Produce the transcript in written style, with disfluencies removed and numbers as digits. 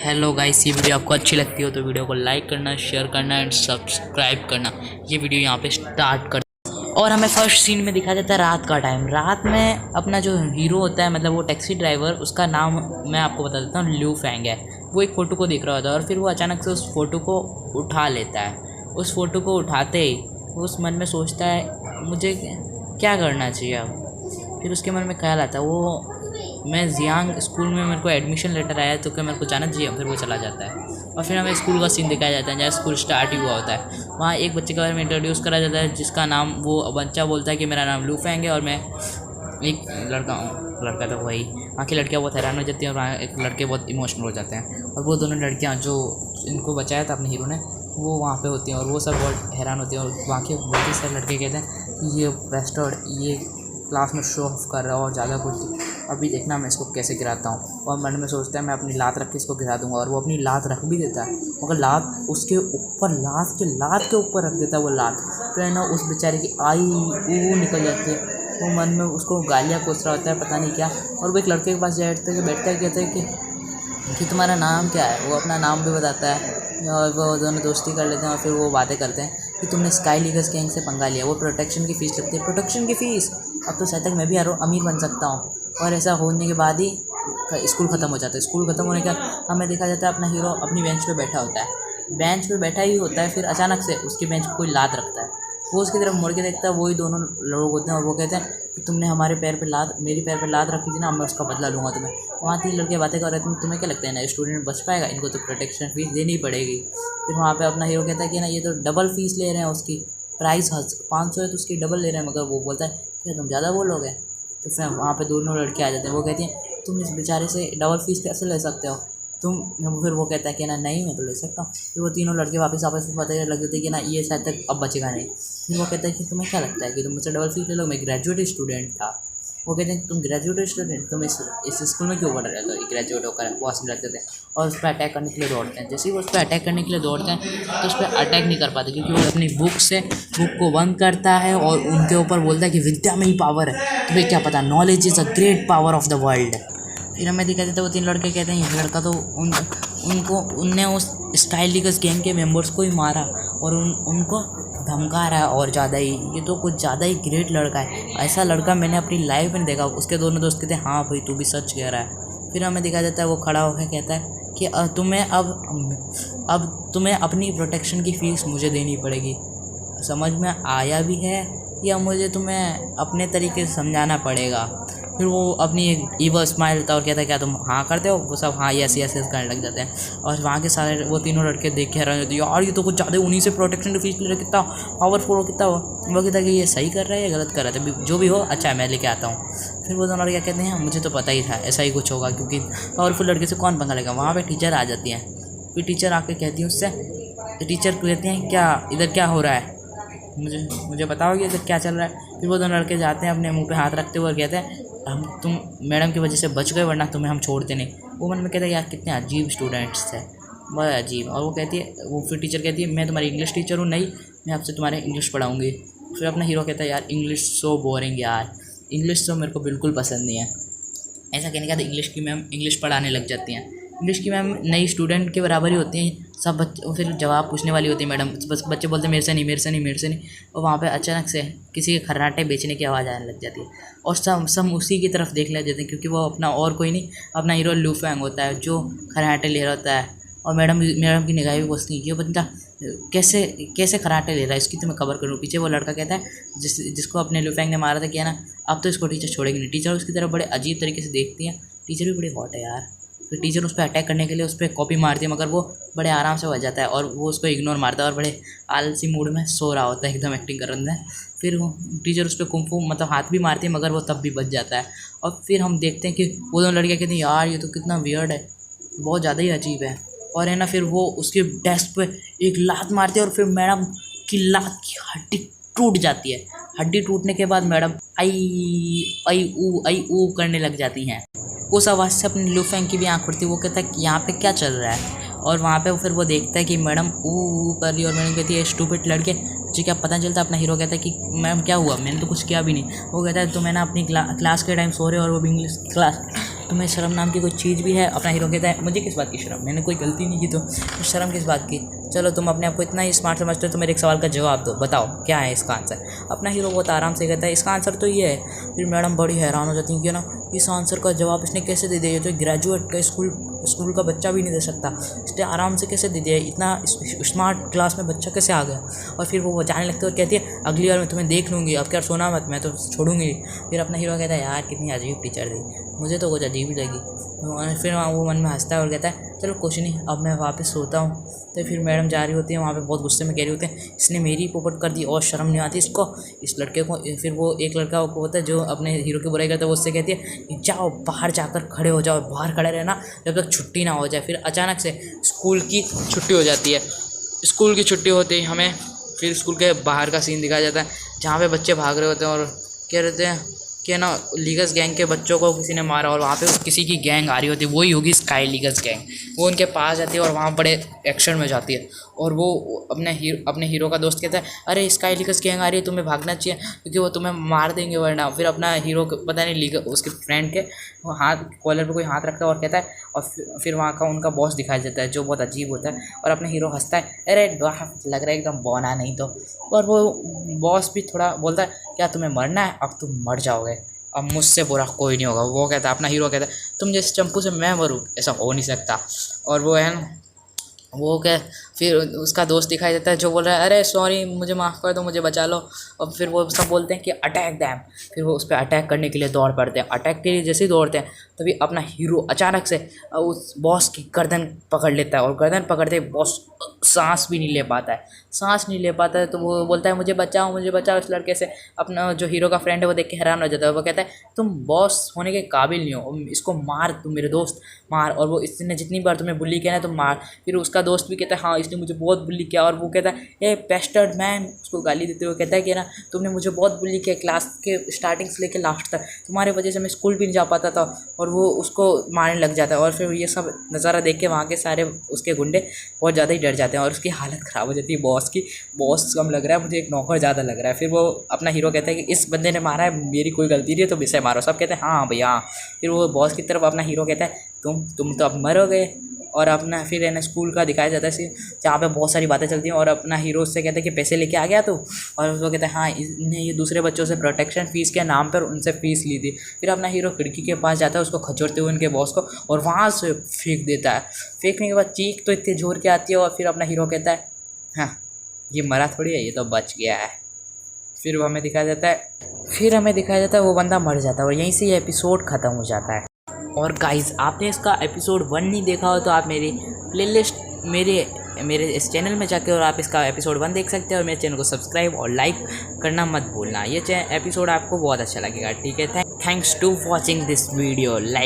Hello guys, ये video आपको अच्छी लगती हो तो वीडियो को लाइक करना, शेयर करना एंड सब्सक्राइब करना। ये वीडियो यहाँ पे स्टार्ट कर। और हमें फर्स्ट सीन में दिखा देता है रात का टाइम। रात में अपना जो हीरो होता है, मतलब वो टैक्सी ड्राइवर, उसका नाम मैं आपको बता देता हूँ, ल्यू फैंग है। वो एक फ़ोटो को देख रहा होता है और फिर वो अचानक से उस फ़ोटो को उठा लेता है। उस फ़ोटो को उठाते ही वो उस मन में सोचता है मुझे क्या करना चाहिए अब। फिर उसके मन में ख्याल आता है वो मैं जियांग स्कूल में मेरे को एडमिशन लेटर आया है तो क्या मेरे को जाना चाहिए। फिर वो चला जाता है और फिर हमें स्कूल का सीन दिखाया जाता है जहाँ स्कूल स्टार्ट ही हुआ होता है। वहाँ एक बच्चे के बारे में इंट्रोड्यूस करा जाता है जिसका नाम, वो बच्चा बोलता है कि मेरा नाम लू फैंग है और मैं एक लड़का हूँ। लड़का तो वही, वहाँ की लड़कियाँ बहुत हैरान हो जाती हैं और वहाँ एक लड़के बहुत इमोशनल हो जाते हैं। और वो दोनों लड़कियाँ जो इनको बचाया था अपने हीरो ने, वो वहाँ पे होती हैं और वो सब बहुत हैरान होती हैं। और वहाँ के बहुत ही सारे लड़के कहते हैं कि ये बेस्टर्ड ये क्लास में शो ऑफ कर रहा है और ज़्यादा कुछ, अभी देखना मैं इसको कैसे गिराता हूँ। और मन में सोचता है मैं अपनी लात रख के इसको गिरा दूंगा। और वो अपनी लात रख भी देता है, मगर लात उसके ऊपर, लात के ऊपर रख देता है वो लात। तो है ना, उस बेचारे की आई वो निकल जाती है। वो मन में उसको गालियाँ कोस रहा होता है, पता नहीं क्या। और वो एक लड़के के पास बैठता है, कहते हैं कि तुम्हारा नाम क्या है। वो अपना नाम भी बताता है और वो दोनों दोस्ती कर लेते हैं। और फिर वो बातें करते हैं कि तुमने स्काई लीगर्स गैंग से पंगा लिया, वो प्रोटेक्शन की फ़ीस लगती है। प्रोटेक्शन की फ़ीस, अब तो शायद तक मैं भी अमीर बन सकता हूँ। और ऐसा होने के बाद ही स्कूल ख़त्म हो जाता है। स्कूल ख़त्म होने के बाद हमें देखा जाता है अपना हीरो अपनी बेंच पे बैठा होता है। बेंच पे बैठा ही होता है, फिर अचानक से उसकी बेंच पे कोई लात रखता है। वो उसकी तरफ मुड़ के देखता है, वही दोनों लोग होते हैं और वो कहते हैं कि तुमने हमारे पैर पे लात, मेरी पैर पे लात रखी थी ना, मैं उसका बदला लूँगा तुम्हें। वहाँ 3 लड़के बातें कर रहे थे, तुम्हें क्या लगता है ना स्टूडेंट बच पाएगा, इनको तो प्रोटेक्शन फ़ीस देनी पड़ेगी। फिर वहाँ पे अपना हीरो कहता है कि ना ये तो डबल फ़ीस ले रहे हैं, उसकी प्राइस 500 है तो उसकी डबल ले रहे हैं। मगर वो बोलता है क्या तुम ज़्यादा बोलोगे। तो फिर वहाँ पे दोनों लड़के आ जाते हैं। वो कहती हैं तुम इस बेचारे से डबल फ़ीस कैसे ले सकते हो तुम। फिर वो कहता है कि ना नहीं, मैं तो ले सकता हूँ। फिर वो तीनों लड़के वापस आपस में बताने लग जाते हैं कि ना ये शायद तक अब बचेगा नहीं। फिर वो कहता है कि तुम्हें क्या लगता है कि तुम मुझसे डबल फीस ले लो, मैं ग्रेजुएट स्टूडेंट था। वो कहते हैं तुम ग्रेजुएट स्टूडेंट, तुम इस स्कूल में क्यों पढ़ रहे हो। तो ग्रेजुएट होकर वो हंसने लगते थे और उस पर अटैक करने के लिए दौड़ते हैं। जैसे ही वो उस पर अटैक करने के लिए दौड़ते हैं तो उस पर अटैक नहीं कर पाते, क्योंकि वो अपनी बुक को बंद करता है और उनके ऊपर बोलता है कि विद्या में ही पावर है, तुम्हें क्या पता, knowledge is a great power of the world. फिर हमें दिखा देता है वो 3 लड़के कहते हैं ये लड़का तो उनने उस स्काई लीगर्स गैंग के मेंबर्स को ही मारा और उनको धमका रहा है और ज़्यादा ही, ये तो कुछ ज़्यादा ही ग्रेट लड़का है, ऐसा लड़का मैंने अपनी लाइफ में नहीं देखा। उसके दोनों दोस्त कहते हैं हाँ भाई तू भी सच कह रहा है। फिर हमें दिखा देता है वो खड़ा होकर कहता है कि अब तुम्हें अपनी प्रोटेक्शन की फ़ीस मुझे देनी पड़ेगी। समझ में आया भी है या मुझे तुम्हें अपने तरीके से समझाना पड़ेगा। फिर वो अपनी एक ईवल स्माइल देता है और कहता है क्या तुम हाँ करते हो। वो सब हाँ यस यस यस करने लग जाते हैं। और वहाँ के सारे वो तीनों लड़के देख के हैरान होते हैं, यार ये तो कुछ ज़्यादा उन्हीं से प्रोटेक्शन की फीस ले रहे, कितना पावरफुल हो, कितना हो। वो कहता है कि ये सही कर रहा है या गलत कर रहा है, जो भी हो अच्छा है मैं लेके आता हूँ। फिर वो दोनों लड़के कहते हैं मुझे तो पता ही था ऐसा ही कुछ होगा, क्योंकि पावरफुल लड़के से कौन पंगा लेगा। वहाँ पर टीचर आ जाती हैं। फिर टीचर आके कहती है उससे, टीचर कहते हैं क्या इधर क्या हो रहा है, मुझे बताओगे इधर क्या चल रहा है। फिर वो दोनों लड़के जाते हैं अपने मुंह पे हाथ रखते हुए और कहते हैं तुम मैडम की वजह से बच गए, वरना तुम्हें हम छोड़ते नहीं। वो मन में कहता है यार कितने अजीब स्टूडेंट्स थे, बहुत अजीब। और वो कहती है, वो फिर टीचर कहती है मैं तुम्हारी इंग्लिश टीचर हूँ, नहीं मैं आपसे तुम्हारे इंग्लिश पढ़ाऊँगी। फिर अपना हीरो कहता है यार इंग्लिश सो बोरिंग यार, इंग्लिश तो मेरे को बिल्कुल पसंद नहीं है। ऐसा कहने के बाद इंग्लिश की मैम इंग्लिश पढ़ाने लग जाती हैं। इंग्लिश की मैम नई स्टूडेंट के बराबर ही होती हैं। सब बच्चे फिर जवाब पूछने वाली होती है मैडम, बस बच्चे बोलते हैं मेरे से नहीं मेरे से नहीं मेरे से नहीं। और वहाँ पे अचानक से किसी के खर्राटे बेचने की आवाज़ आने लग जाती है और सब उसी की तरफ देख ले जाते हैं, क्योंकि वो अपना और कोई नहीं अपना हीरो लू फैंग होता है जो खर्राटे ले रहा होता है। और मैडम की निगाह भी पूछती है ये बंदा कैसे खर्राटे ले रहा है, इसकी तो मैं खबर करूँ। पीछे वो लड़का कहता है जिसको अपने लू फैंग ने मारा था, क्या ना अब तो इसको टीचर छोड़ेगी नहीं। टीचर उसकी तरफ बड़े अजीब तरीके से देखती हैं, टीचर भी बड़ी हॉट है यार। फिर टीचर उस पर अटैक करने के लिए उस पर कॉपी मारती है, मगर वो बड़े आराम से बच जाता है और वो उसको इग्नोर मारता है और बड़े आलसी मूड में सो रहा होता है, एकदम एक्टिंग कर रहा है। फिर वो टीचर उस पर कुंफू मतलब हाथ भी मारती है, मगर वो तब भी बच जाता है। और फिर हम देखते हैं कि वो दोनों लड़कियाँ कहती हैं यार ये तो कितना वियर्ड है, बहुत ज़्यादा ही अजीब है। और है ना, फिर वो उसके डेस्क पे एक लात मारती है और फिर मैडम की लात की हड्डी टूट जाती है। हड्डी टूटने के बाद मैडम आई ऊ करने लग जाती हैं। उस आवाज़ से अपनी लू फैंग की भी आँख खुलती है। वो कहता है कि यहाँ पे क्या चल रहा है। और वहाँ पे फिर वो देखता है कि मैडम ऊ कर रही है और मैडम कहती है स्टूपिड लड़के तुझे क्या पता चलता। अपना हीरो कहता है कि मैम क्या हुआ, मैंने तो कुछ किया भी नहीं। वो कहता है तुम्हें ना अपनी क्लास के टाइम सो रहे हो और वो भी इंग्लिश क्लास तुम्हें शर्म नाम की कोई चीज़ भी है? अपना हीरो कहता है मुझे किस बात की शर्म, मैंने कोई गलती नहीं की तो शर्म किस बात की। चलो तुम अपने आप को इतना ही स्मार्ट समझते हो तो मेरे एक सवाल का जवाब दो, बताओ क्या है इसका आंसर। अपना हीरो बहुत आराम से कहता है इसका आंसर तो ये है। फिर मैडम बड़ी हैरान हो जाती है कि ना इस आंसर का जवाब इसने कैसे दे दिया, ये तो ग्रेजुएट का स्कूल का बच्चा भी नहीं दे सकता, इसने आराम से कैसे दे दिया, इतना स्मार्ट क्लास में बच्चा कैसे आ गया। और फिर वो जाने लगती है और कहती है अगली बार मैं तुम्हें देख लूँगी, अब क्या सोना मत, मैं तो छोड़ूंगी। फिर अपना हीरो कहता है यार कितनी अजीब टीचर थी, मुझे तो कुछ अजीब ही लगी। फिर वो मन में हंसता है और कहता है चलो कुछ नहीं, अब मैं वापस सोता हूँ। तो फिर मैडम जा रही होती है, वहाँ पे बहुत गुस्से में कह रही होते हैं इसने मेरी पोपट कर दी और शर्म नहीं आती इसको, इस लड़के को। फिर वो एक लड़का होता है जो अपने हीरो की बुराई करता है, वो उससे कहती है जाओ बाहर जाकर खड़े हो जाओ, बाहर खड़े रहना जब तक छुट्टी ना हो जाए। फिर अचानक से स्कूल की छुट्टी हो जाती है। स्कूल की छुट्टी होते ही हमें फिर स्कूल के बाहर का सीन दिखाया जाता है, जहाँ पे बच्चे भाग रहे होते हैं और कह रहते हैं कि ना लीगस गैंग के बच्चों को किसी ने मारा, और वहाँ पे किसी की गैंग आ रही होती है, वही होगी स्काई लीगस गैंग। वो उनके पास जाती है और वहाँ बड़े एक्शन में जाती है, और वो अपने हीरो का दोस्त कहता है अरे स्काई लीगस गैंग आ रही है, तुम्हें भागना चाहिए क्योंकि वो तुम्हें मार देंगे वरना। फिर अपना हीरो पता नहीं उसके फ्रेंड के वो हाथ कॉलर पे कोई हाथ रखता है और कहता है, और फिर वहाँ का उनका बॉस दिखाई देता है जो बहुत अजीब होता है, और अपने हीरो हंसता है अरे लग रहा है एकदम बौना नहीं तो। और वो बॉस भी थोड़ा बोलता है क्या तुम्हें मरना है, अब तुम मर जाओगे, अब मुझसे बुरा कोई नहीं होगा। वो कहता है अपना हीरो कहता है तुम जैसे चंपू से मैं मरूँ, ऐसा हो नहीं सकता। और वो है ना वो क्या, फिर उसका दोस्त दिखाई देता है जो बोल रहा है अरे सॉरी मुझे माफ़ कर दो, मुझे बचा लो। और फिर वो सब बोलते हैं कि अटैक दैम। फिर वो उस पर अटैक करने के लिए दौड़ पड़ते हैं। अटैक के लिए जैसे ही दौड़ते हैं तभी अपना हीरो अचानक से उस बॉस की गर्दन पकड़ लेता है, और गर्दन पकड़ते बॉस सांस भी नहीं ले पाता है। सांस नहीं ले पाता है तो वो बोलता है मुझे बचाओ इस लड़के से। अपना जो हीरो का फ्रेंड है वो देख के हैरान हो जाता है, वो कहता है तुम बॉस होने के काबिल नहीं हो, इसको मार, तुम मेरे दोस्त मार। और वो इसने जितनी बार तुम्हें बुली किया ना तुम मार। फिर उसका दोस्त भी कहता है हाँ इसने मुझे बहुत बुली किया, और वो कहता है ए पेस्टर्ड मैन, उसको गाली देते हुए कहता है कि ना तुमने मुझे बहुत बुली किया, क्लास के स्टार्टिंग से लेकर लास्ट तक तुम्हारे वजह से मैं स्कूल भी नहीं जा पाता था। और वो उसको मारने लग जाता है, और फिर ये सब नज़ारा देख के वहाँ के सारे उसके गुंडे बहुत ज़्यादा ही डर जाते हैं, और उसकी हालत ख़राब हो जाती है बॉस की। बॉस कम लग रहा है मुझे, एक नौकर ज़्यादा लग रहा है। फिर वो अपना हीरो कहता है कि इस बंदे ने मारा है, मेरी कोई गलती नहीं है तो इसे मारो। सब कहते हैं हाँ भैया। फिर वो बॉस की तरफ अपना हीरो कहता है तुम तो अब मरोगे। और अपना फिर है ना स्कूल का दिखाया जाता है जहाँ पे बहुत सारी बातें चलती हैं, और अपना हीरो उससे कहता है कि पैसे लेके आ गया तू, और वो कहता है हाँ इसने ये दूसरे बच्चों से प्रोटेक्शन फ़ीस के नाम पर उनसे फ़ीस ली थी। फिर अपना हीरो खिड़की के पास जाता है उसको खचोड़ते हुए उनके बॉस को, और वहाँ से फेंक देता है। फेंकने के बाद चीख तो इतनी जोर की आती है, और फिर अपना हीरो कहता है हाँ ये मरा थोड़ी है, ये तो बच गया है। फिर वो हमें दिखाया जाता है वो बंदा मर जाता है, और यहीं से ये एपिसोड ख़त्म हो जाता है। और गाइज़ आपने इसका एपिसोड 1 नहीं देखा हो तो आप मेरी प्लेलिस्ट मेरे इस चैनल में जाके और आप इसका एपिसोड 1 देख सकते हैं, और मेरे चैनल को सब्सक्राइब और लाइक करना मत भूलना। ये एपिसोड आपको बहुत अच्छा लगेगा, ठीक है। Thanks to watching this video. Like